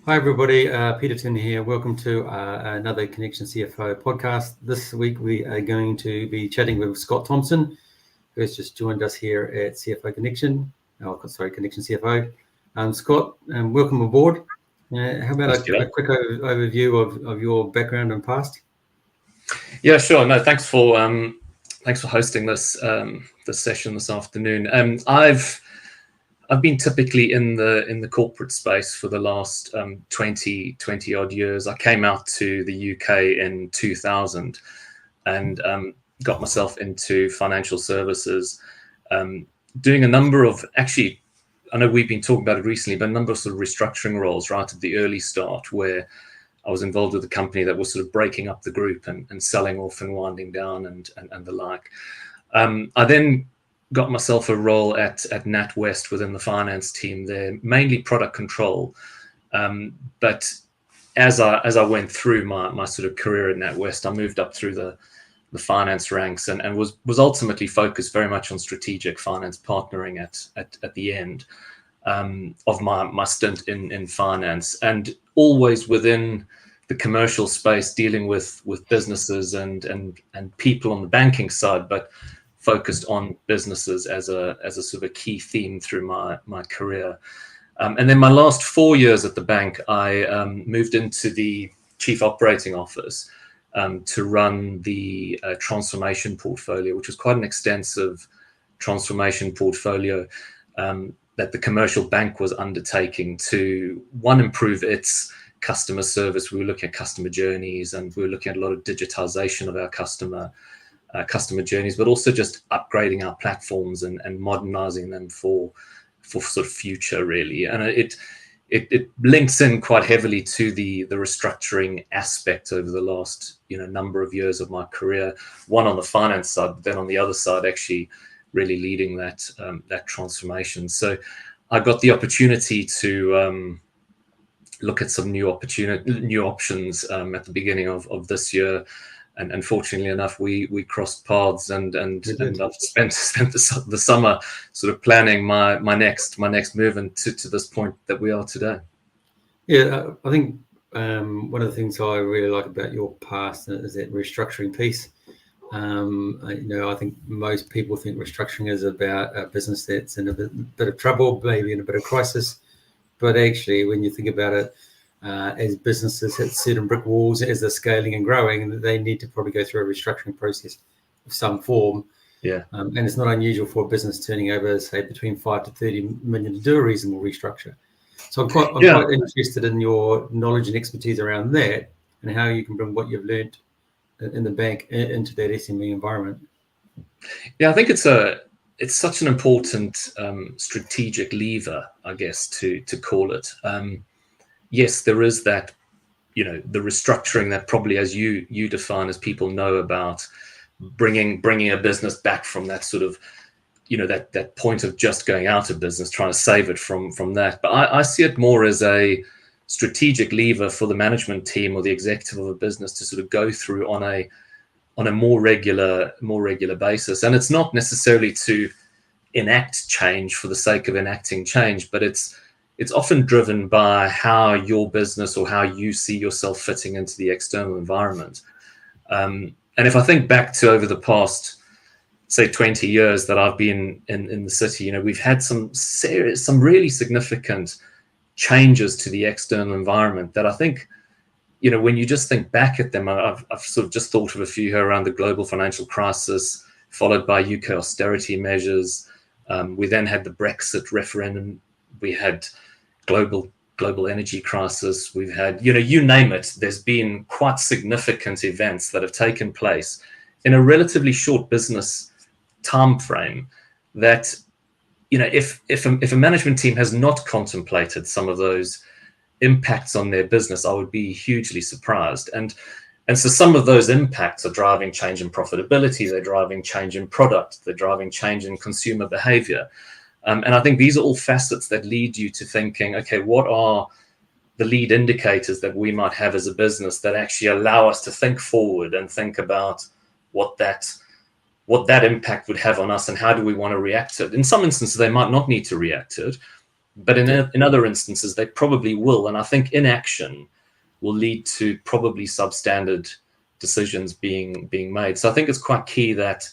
Hi everybody, Peterton here. Welcome to another Connection CFO podcast. This week we are going to be chatting with Scott Thomson, who has just joined us here at CFO Connection. Connection CFO. Scott, welcome aboard. How about a quick overview of your background and past? Yeah, sure. No, thanks for hosting this this session this afternoon. I've been typically in the corporate space for the last 20 odd years. I came out to the UK in 2000 and got myself into financial services, doing a number of, actually, I know we've been talking about it recently, but a number of sort of restructuring roles right at the early start, where I was involved with a company that was sort of breaking up the group and selling off and winding down and the like. I then got myself a role at NatWest within the finance team there, mainly product control. But as I went through my sort of career at NatWest, I moved up through the finance ranks and was ultimately focused very much on strategic finance partnering at the end of my stint in finance, and always within the commercial space, dealing with businesses and people on the banking side, but focused on businesses as a sort of a key theme through my career. And then my last 4 years at the bank, I moved into the chief operating office to run the transformation portfolio, which was quite an extensive transformation portfolio that the commercial bank was undertaking to, one, improve its customer service. We were looking at customer journeys, and we were looking at a lot of digitization of our customer journeys, but also just upgrading our platforms and modernizing them for sort of future, really. And it links in quite heavily to the restructuring aspect over the last number of years of my career, one on the finance side, but then on the other side actually really leading that transformation. So I got the opportunity to look at some new options at the beginning of this year. And fortunately enough, we crossed paths, and I've spent the summer sort of planning my next move, and to this point that we are today. Yeah, I think one of the things I really like about your past is that restructuring piece. I think most people think restructuring is about a business that's in a bit of trouble, maybe in a bit of crisis, but actually, when you think about it, as businesses hit certain brick walls, as they're scaling and growing, they need to probably go through a restructuring process of some form. Yeah. And it's not unusual for a business turning over, say, between 5 to 30 million to do a reasonable restructure. So I'm quite interested in your knowledge and expertise around that, and how you can bring what you've learned in the bank into that SME environment. Yeah, I think it's such an important strategic lever, I guess, to call it. Yes, there is that, the restructuring that probably, as you define, as people know about, bringing a business back from that sort of, that point of just going out of business, trying to save it from that. But I see it more as a strategic lever for the management team or the executive of a business to sort of go through on a more regular basis. And it's not necessarily to enact change for the sake of enacting change, but it's often driven by how your business or how you see yourself fitting into the external environment. And if I think back to over the past, say, 20 years that I've been in the city, we've had some really significant changes to the external environment that I think, when you just think back at them, I've sort of just thought of a few here around the global financial crisis, followed by UK austerity measures. We then had the Brexit referendum. We had global energy crisis. We've had, you name it. There's been quite significant events that have taken place in a relatively short business time frame that, if a management team has not contemplated some of those impacts on their business, I would be hugely surprised. And so some of those impacts are driving change in profitability. They're driving change in product. They're driving change in consumer behavior. And I think these are all facets that lead you to thinking, okay, what are the lead indicators that we might have as a business that actually allow us to think forward and think about what that impact would have on us, and how do we want to react to it? In some instances, they might not need to react to it. But in other instances, they probably will. And I think inaction will lead to probably substandard decisions being made. So I think it's quite key that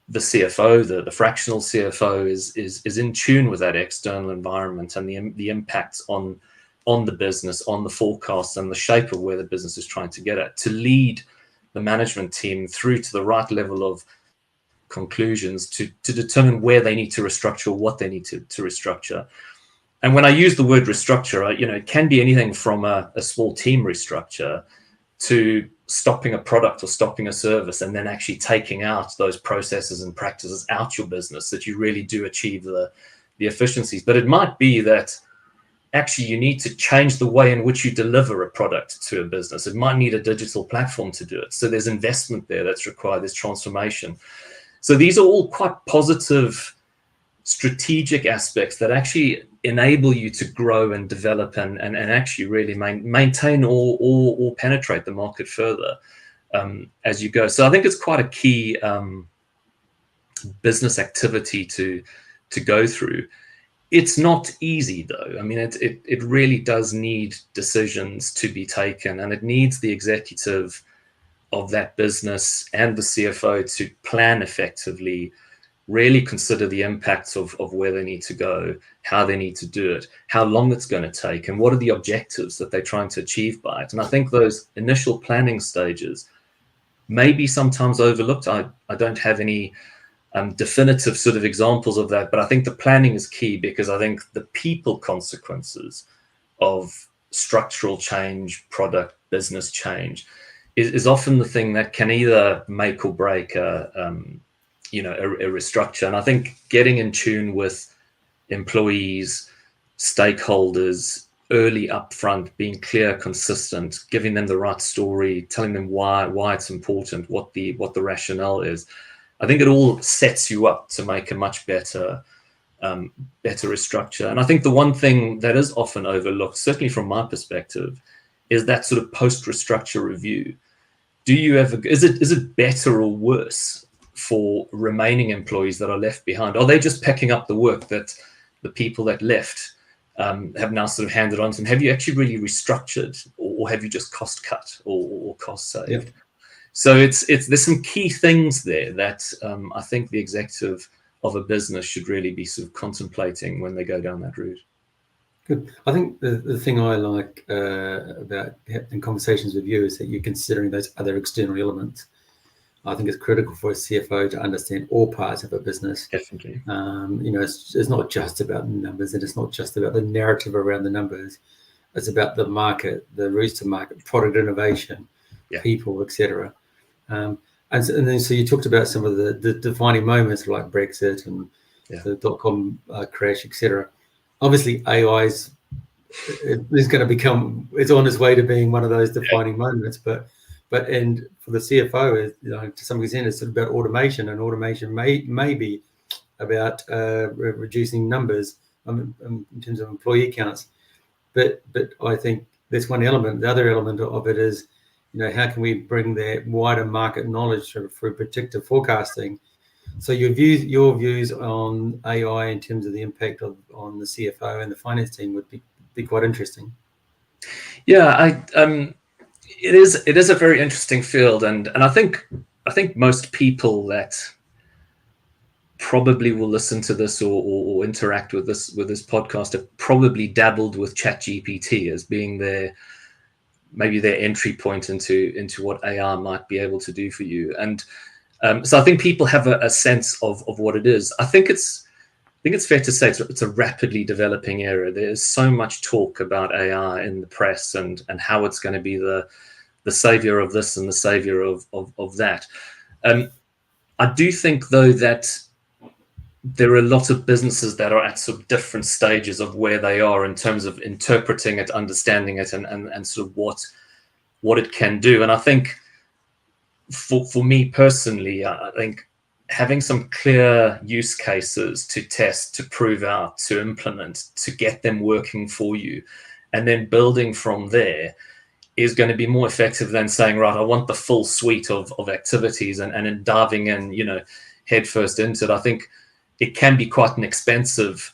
the CFO, the fractional CFO, is in tune with that external environment and the impacts on the business, on the forecasts, and the shape of where the business is trying to get at, to lead the management team through to the right level of conclusions to determine where they need to restructure, what they need to restructure. And when I use the word restructure, it can be anything from a small team restructure to stopping a product or stopping a service, and then actually taking out those processes and practices out your business that you really do achieve the efficiencies. But it might be that actually you need to change the way in which you deliver a product to a business. It might need a digital platform to do it. So there's investment there that's required, there's transformation. So these are all quite positive strategic aspects that actually enable you to grow and develop and actually really maintain or penetrate the market further as you go. So I think it's quite a key business activity to go through. It's not easy, though. I mean, it really does need decisions to be taken, and it needs the executive of that business and the CFO to plan effectively, really consider the impacts of where they need to go, how they need to do it, how long it's going to take, and what are the objectives that they're trying to achieve by it. And I think those initial planning stages may be sometimes overlooked. I don't have any definitive sort of examples of that, but I think the planning is key, because I think the people consequences of structural change, product, business change is often the thing that can either make or break a restructure. And I think getting in tune with employees, stakeholders, early upfront, being clear, consistent, giving them the right story, telling them why it's important, what the rationale is. I think it all sets you up to make a much better restructure. And I think the one thing that is often overlooked, certainly from my perspective, is that sort of post-restructure review. Is it better or worse for remaining employees that are left behind? Are they just picking up the work that the people that left have now sort of handed on to them? Have you actually really restructured, or have you just cost cut or cost saved? Yep. So there's some key things there that I think the executive of a business should really be sort of contemplating when they go down that route. Good. I think the thing I like about in conversations with you is that you're considering those other external elements. I think it's critical for a CFO to understand all parts of a business. Definitely. It's not just about the numbers, and it's not just about the narrative around the numbers. It's about the market, the routes to market, product innovation, people, etc. And then so you talked about some of the defining moments like Brexit and the .com crash, etc. Obviously, AI is going to become, it's on its way to being one of those defining moments. But and for the CFO, to some extent, it's sort of about automation, and automation may be about reducing numbers in terms of employee counts. But I think that's one element. The other element of it is, how can we bring that wider market knowledge through predictive forecasting? So your views on AI in terms of the impact on the CFO and the finance team would be quite interesting. Yeah, it is a very interesting field, and I think most people that probably will listen to this or interact with this podcast have probably dabbled with ChatGPT as being maybe their entry point into what AI might be able to do for you. And so I think people have a sense of what it is. I think it's fair to say it's a rapidly developing area. There's so much talk about AI in the press and how it's going to be the savior of this and the savior of that. I do think, though, that there are a lot of businesses that are at sort of different stages of where they are in terms of interpreting it, understanding it, and sort of what it can do. And I think for me personally, I think having some clear use cases to test, to prove out, to implement, to get them working for you, and then building from there is going to be more effective than saying, right, I want the full suite of activities and then diving in, head first into it. I think it can be quite an expensive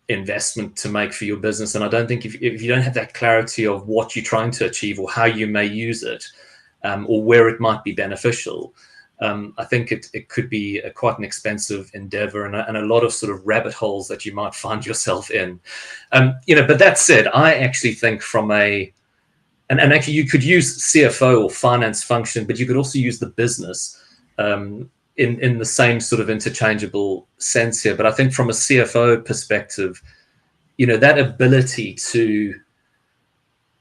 investment to make for your business. And I don't think if you don't have that clarity of what you're trying to achieve or how you may use it, or where it might be beneficial, I think it could be quite an expensive endeavor, and a lot of sort of rabbit holes that you might find yourself in. But that said, I actually think from and actually you could use CFO or finance function, but you could also use the business in the same sort of interchangeable sense here. But I think from a CFO perspective, that ability to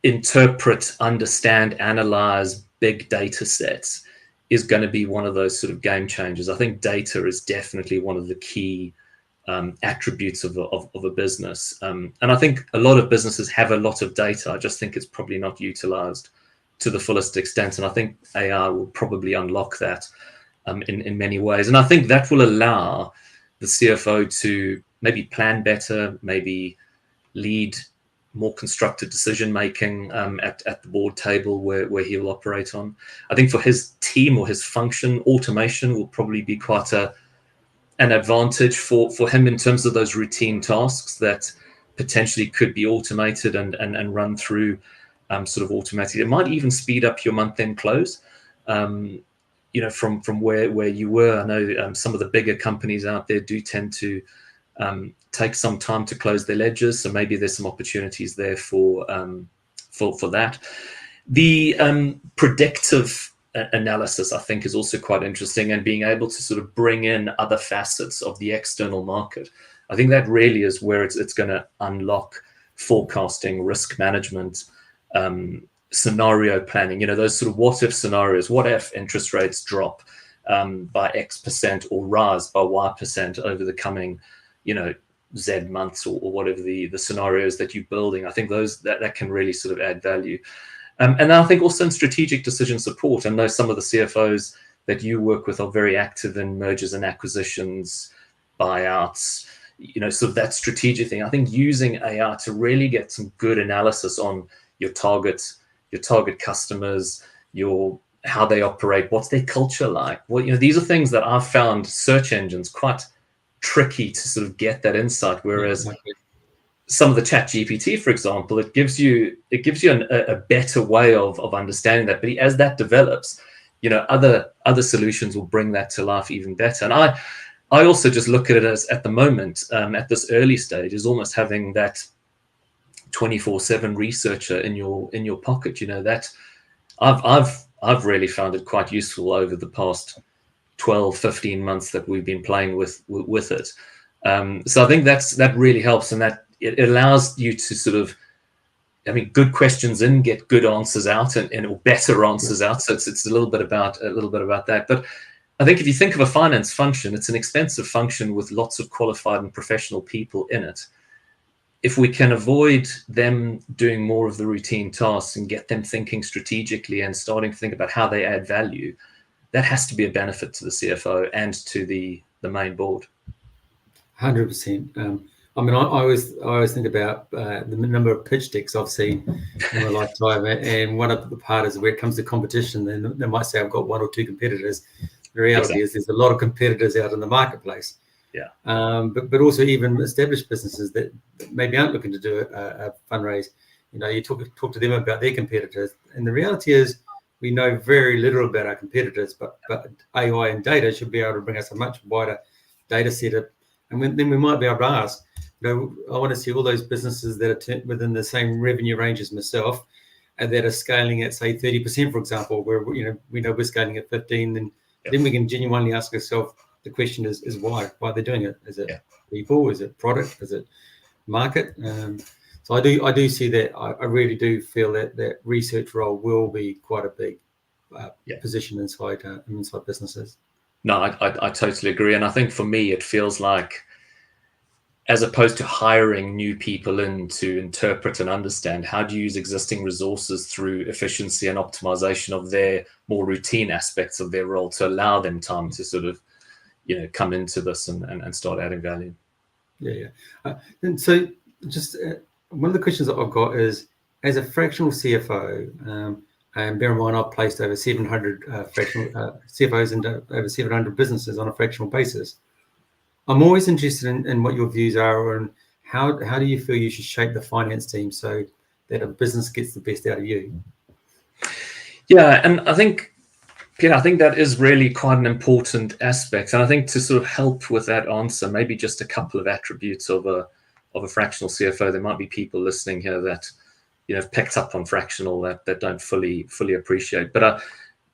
interpret, understand, analyze big data sets is going to be one of those sort of game changers. I think data is definitely one of the key attributes of a business. And I think a lot of businesses have a lot of data. I just think it's probably not utilized to the fullest extent. And I think AI will probably unlock that in many ways. And I think that will allow the CFO to maybe plan better, maybe lead more constructive decision making at the board table where he will operate on. I think for his team or his function, automation will probably be quite an advantage for him in terms of those routine tasks that potentially could be automated and run through sort of automatically. It might even speed up your month-end close. From where you were. I know some of the bigger companies out there do tend to take some time to close their ledgers, so maybe there's some opportunities there for that. The predictive analysis, I think, is also quite interesting, and being able to sort of bring in other facets of the external market. I think that really is where it's going to unlock forecasting, risk management, scenario planning, those sort of what if scenarios. What if interest rates drop by X% or rise by Y% over the coming, Z months or whatever the scenarios that you're building. I think that can really sort of add value. And then I think also in strategic decision support. I know some of the CFOs that you work with are very active in mergers and acquisitions, buyouts, sort of that strategic thing. I think using AI to really get some good analysis on your target customers, how they operate, what's their culture like. Well, these are things that I've found search engines quite tricky to sort of get that insight. Whereas some of the Chat GPT, for example, it gives you a better way of understanding that. But as that develops, other solutions will bring that to life even better. And I also just look at it as, at the moment, at this early stage, is almost having that 24/7 researcher in your pocket. That I've really found it quite useful over the past 12-15 months that we've been playing with it. So I think that really helps, and that it allows you to sort of, good questions in, get good answers out, and better answers out. So it's a little bit about that. But I think if you think of a finance function, it's an expensive function with lots of qualified and professional people in it. If we can avoid them doing more of the routine tasks and get them thinking strategically and starting to think about how they add value, that has to be a benefit to the CFO and to the main board. 100%. I always think about the number of pitch decks I've seen in my lifetime, and one of the part is where it comes to competition, then they might say I've got one or two competitors. The reality is there's a lot of competitors out in the marketplace. Yeah. But also even established businesses that maybe aren't looking to do a fundraise. You talk to them about their competitors, and the reality is we know very little about our competitors. But AI and data should be able to bring us a much wider data set, and then we might be able to ask, I want to see all those businesses that are within the same revenue range as myself, and that are scaling at say 30%, for example, where we know we're scaling at 15%, then we can genuinely ask ourselves. The question is why they're doing it. Is it people? Is it product? Is it market? So I do see that. I really do feel that research role will be quite a big position inside businesses. No, I totally agree. And I think for me, it feels like, as opposed to hiring new people in to interpret and understand, how do you use existing resources through efficiency and optimization of their more routine aspects of their role to allow them time to sort of come into this and start adding value. And so just one of the questions that I've got is, as a fractional CFO, and bear in mind I've placed over 700 fractional CFOs into over 700 businesses on a fractional basis. I'm always interested in what your views are on how do you feel you should shape the finance team so that a business gets the best out of you? Yeah, and I think, Peter, I think that is really quite an important aspect. And I think to sort of help with that answer, maybe just a couple of attributes of a fractional CFO. There might be people listening here that, you know, have picked up on fractional that don't fully appreciate. But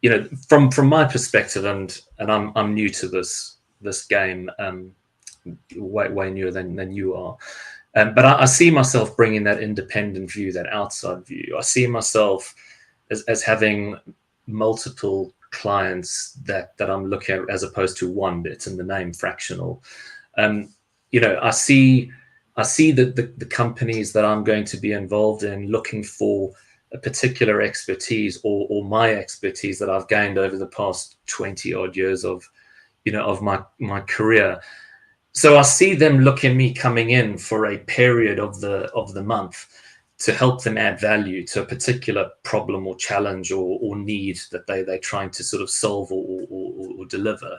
you know, from my perspective, and I'm new to this game, way newer than you are. But I see myself bringing that independent view, that outside view. I see myself as having multiple clients that I'm looking at, as opposed to one. It's in the name, fractional. You know, I see that the companies that I'm going to be involved in looking for a particular expertise or my expertise that I've gained over the past 20 odd years of, you know, of my career. So I see them looking at me coming in for a period of the month to help them add value to a particular problem or challenge or need that they're trying to sort of solve or deliver.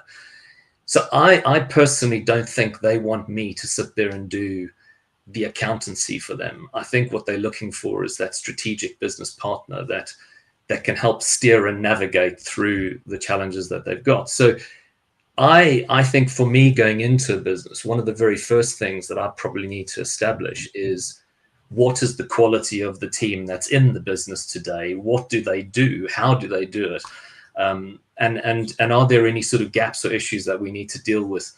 So I personally don't think they want me to sit there and do the accountancy for them. I think what they're looking for is that strategic business partner that can help steer and navigate through the challenges that they've got. So I think for me, going into a business, one of the very first things that I probably need to establish is, what is the quality of the team that's in the business today? What do they do? How do they do it? And are there any sort of gaps or issues that we need to deal with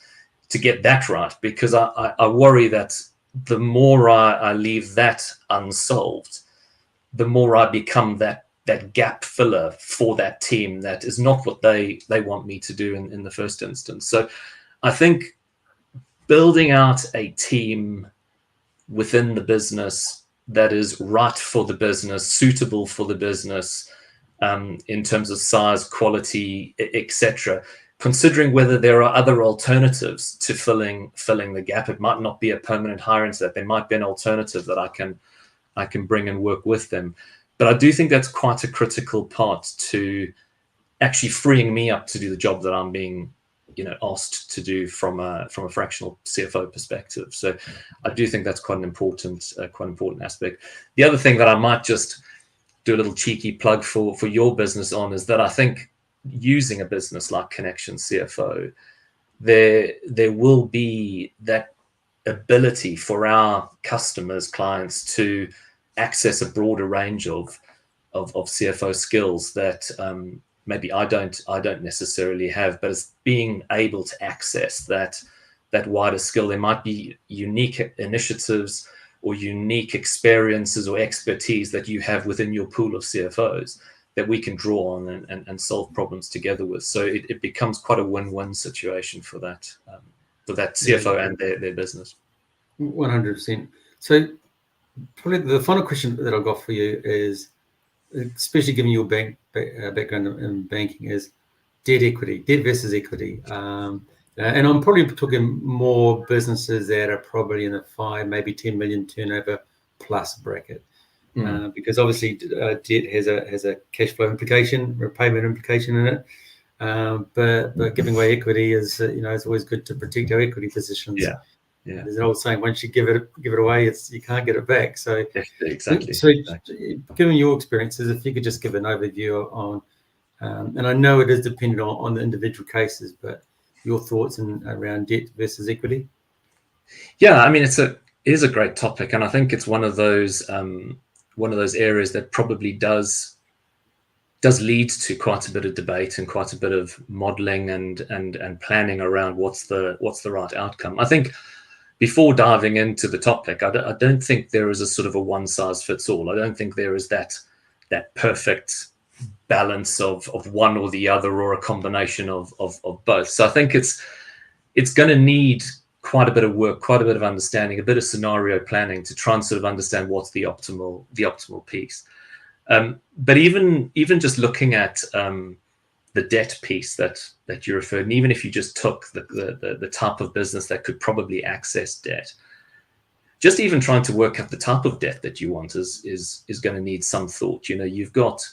to get that right? Because I worry that the more I leave that unsolved, the more I become that gap filler for that team that is not what they want me to do in the first instance. So I think building out a team within the business that is right for the business, suitable for the business, in terms of size, quality, etc. Considering whether there are other alternatives to filling the gap. It might not be a permanent hire into that. There might be an alternative that I can bring and work with them. But I do think that's quite a critical part to actually freeing me up to do the job that I'm being, you know, asked to do from a fractional CFO perspective. So I do think that's quite an important aspect. The other thing that I might just do a little cheeky plug for your business on is that I think using a business like ConnexionCFO, there will be that ability for our customers, clients, to access a broader range of CFO skills that maybe I don't necessarily have, but as being able to access that wider skill. There might be unique initiatives or unique experiences or expertise that you have within your pool of CFOs that we can draw on and solve problems together with. So it becomes quite a win-win situation for that CFO and their business. 100%. So probably the final question that I've got for you is, especially given your background in banking, is debt versus equity. And I'm probably talking more businesses that are probably in the 5, maybe 10 million turnover plus bracket. Because obviously debt has a cash flow implication, repayment implication in it. But giving away equity is, it's always good to protect our equity positions. Yeah. There's an old saying: once you give it away, you can't get it back. So exactly. So given your experiences, if you could just give an overview on, and I know it is dependent on the individual cases, but your thoughts around debt versus equity. Yeah, I mean, it is a great topic, and I think it's one of those areas that probably does lead to quite a bit of debate and quite a bit of modeling and planning around what's the right outcome. I think before diving into the topic, I don't think there is a sort of a one size fits all. I don't think there is that perfect balance of one or the other, or a combination of both. So I think it's going to need quite a bit of work, quite a bit of understanding, a bit of scenario planning to try and sort of understand what's the optimal piece. But even just looking at the debt piece that you referred, and even if you just took the type of business that could probably access debt, just even trying to work out the type of debt that you want is going to need some thought. You've got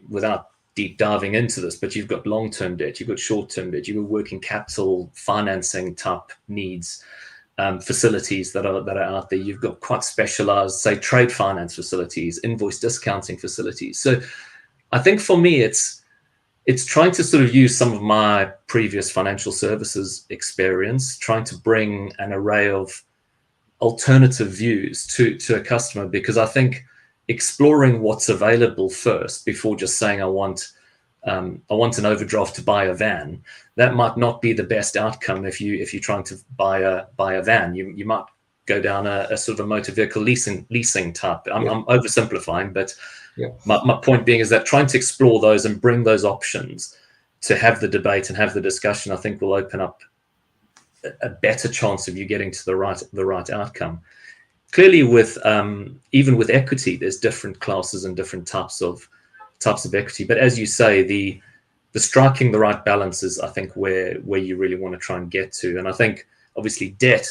without deep diving into this, but you've got long-term debt, you've got short-term debt, you've got working capital financing type needs. facilities that are out there. You've got quite specialized, say, trade finance facilities, invoice discounting facilities. So I think for me, it's trying to sort of use some of my previous financial services experience, trying to bring an array of alternative views to a customer, because I think exploring what's available first before just saying I want an overdraft to buy a van, that might not be the best outcome if you're trying to buy a van. You might go down a sort of a motor vehicle leasing type. I'm oversimplifying, but my point being is that trying to explore those and bring those options to have the debate and have the discussion, I think will open up a better chance of you getting to the right outcome. Clearly, with even with equity, there's different classes and different types of equity. But as you say, the striking the right balance is, I think, where you really want to try and get to. And I think obviously debt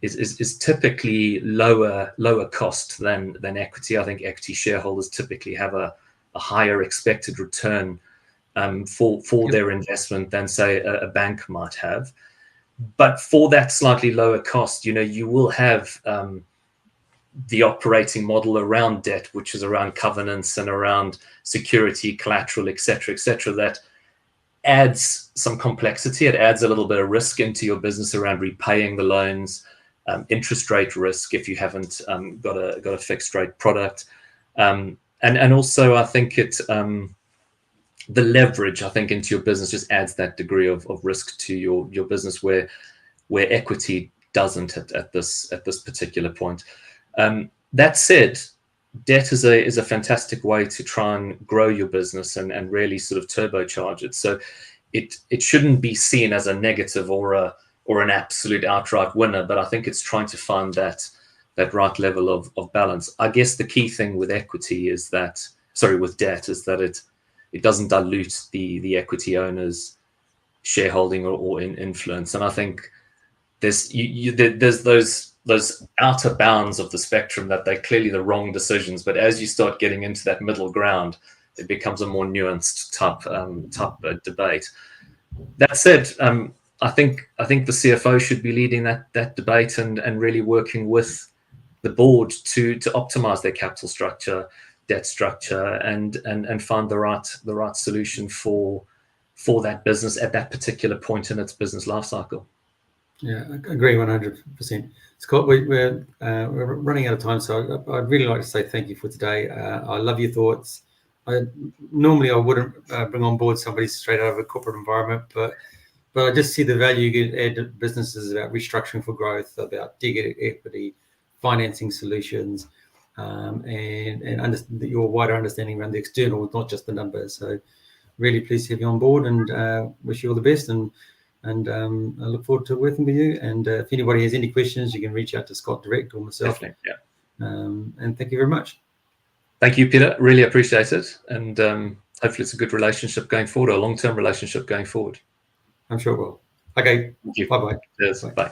is typically lower cost than equity. I think equity shareholders typically have a higher expected return for their investment than, say, a bank might have. But for that slightly lower cost, you will have the operating model around debt, which is around covenants and around security, collateral, et cetera, that adds some complexity. It adds a little bit of risk into your business around repaying the loans, interest rate risk if you haven't got a fixed rate product, and also I think the leverage, I think, into your business just adds that degree of risk to your business where equity doesn't at this particular point. That said, debt is a fantastic way to try and grow your business and really sort of turbocharge it. So it shouldn't be seen as a negative or an absolute outright winner, but I think it's trying to find that right level of balance. I guess the key thing with equity is with debt is that it doesn't dilute the equity owner's shareholding or influence. And I think there's those outer bounds of the spectrum that they're clearly the wrong decisions. But as you start getting into that middle ground, it becomes a more nuanced type debate. That said, I think the CFO should be leading that debate and really working with the board to optimize their capital structure, debt structure, and find the right solution for that business at that particular point in its business life cycle. Yeah, I agree 100%. Scott, we're running out of time, so I'd really like to say thank you for today. I love your thoughts. Normally I wouldn't bring on board somebody straight out of a corporate environment, but I just see the value you can add to businesses about restructuring for growth, about dig equity, financing solutions, and your wider understanding around the external, not just the numbers. So really pleased to have you on board, and wish you all the best, and I look forward to working with you. And if anybody has any questions, you can reach out to Scott direct or myself. Definitely, yeah. And thank you very much. Thank you, Peter. Really appreciate it. And hopefully it's a good relationship going forward, or a long-term relationship going forward. I'm sure it will. Okay. Thank you. Bye-bye. Cheers. Bye.